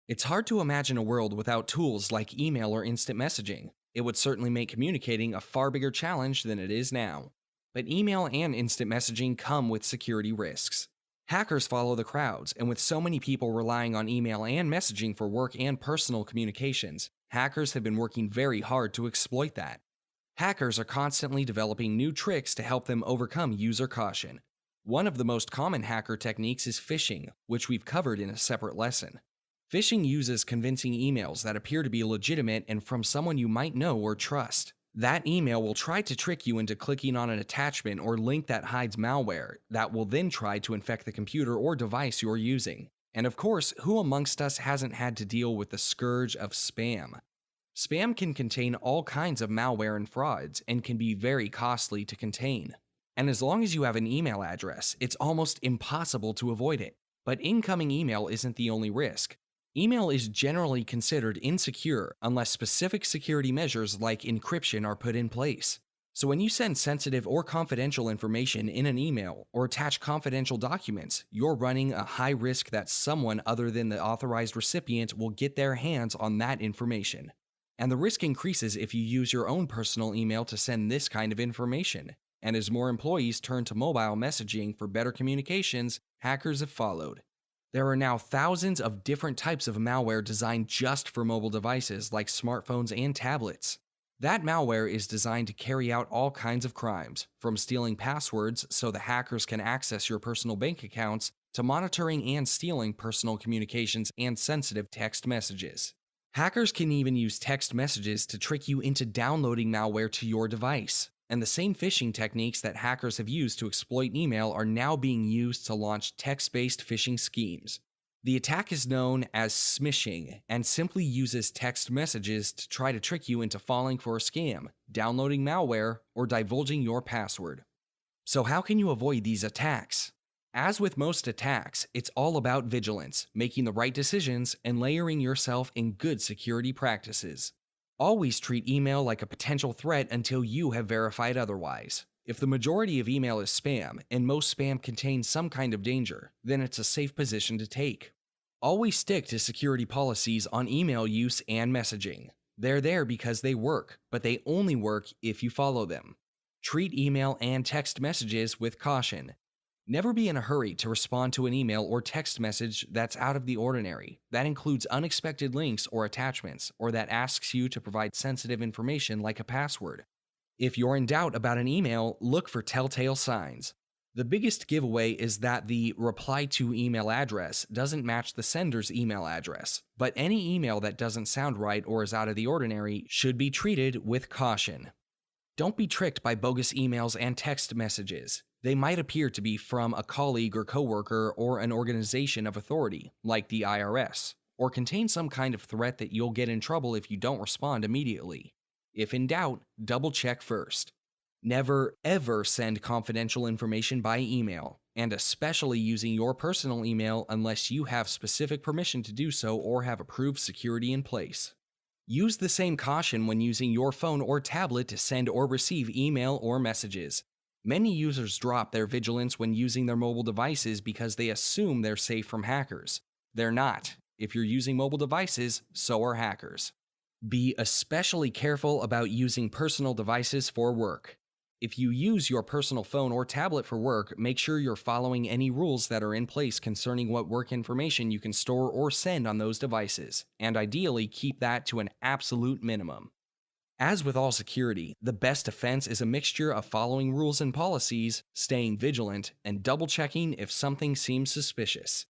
It's hard to imagine a world without tools like email or instant messaging. It would certainly make communicating a far bigger challenge than it is now. But email and instant messaging come with security risks. Hackers follow the crowds, and with so many people relying on email and messaging for work and personal communications, hackers have been working very hard to exploit that. Hackers are constantly developing new tricks to help them overcome user caution. One of the most common hacker techniques is phishing, which we've covered in a separate lesson. Phishing uses convincing emails that appear to be legitimate and from someone you might know or trust. That email will try to trick you into clicking on an attachment or link that hides malware that will then try to infect the computer or device you're using. And of course, who amongst us hasn't had to deal with the scourge of spam? Spam can contain all kinds of malware and frauds and can be very costly to contain. And as long as you have an email address, it's almost impossible to avoid it. But incoming email isn't the only risk. Email is generally considered insecure unless specific security measures like encryption are put in place. So when you send sensitive or confidential information in an email or attach confidential documents, you're running a high risk that someone other than the authorized recipient will get their hands on that information. And the risk increases if you use your own personal email to send this kind of information. And as more employees turn to mobile messaging for better communications, hackers have followed. There are now thousands of different types of malware designed just for mobile devices like smartphones and tablets. That malware is designed to carry out all kinds of crimes, from stealing passwords so the hackers can access your personal bank accounts, to monitoring and stealing personal communications and sensitive text messages. Hackers can even use text messages to trick you into downloading malware to your device. And the same phishing techniques that hackers have used to exploit email are now being used to launch text-based phishing schemes. The attack is known as smishing and simply uses text messages to try to trick you into falling for a scam, downloading malware, or divulging your password. So how can you avoid these attacks? As with most attacks, it's all about vigilance, making the right decisions, and layering yourself in good security practices. Always treat email like a potential threat until you have verified otherwise. If the majority of email is spam, and most spam contains some kind of danger, then it's a safe position to take. Always stick to security policies on email use and messaging. They're there because they work, but they only work if you follow them. Treat email and text messages with caution. Never be in a hurry to respond to an email or text message that's out of the ordinary. That includes unexpected links or attachments, or that asks you to provide sensitive information like a password. If you're in doubt about an email, look for telltale signs. The biggest giveaway is that the reply to email address doesn't match the sender's email address, but any email that doesn't sound right or is out of the ordinary should be treated with caution. Don't be tricked by bogus emails and text messages. They might appear to be from a colleague or coworker or an organization of authority, like the IRS, or contain some kind of threat that you'll get in trouble if you don't respond immediately. If in doubt, double check first. Never, ever send confidential information by email, and especially using your personal email unless you have specific permission to do so or have approved security in place. Use the same caution when using your phone or tablet to send or receive email or messages. Many users drop their vigilance when using their mobile devices because they assume they're safe from hackers. They're not. If you're using mobile devices, so are hackers. Be especially careful about using personal devices for work. If you use your personal phone or tablet for work, make sure you're following any rules that are in place concerning what work information you can store or send on those devices, and ideally keep that to an absolute minimum. As with all security, the best defense is a mixture of following rules and policies, staying vigilant, and double-checking if something seems suspicious.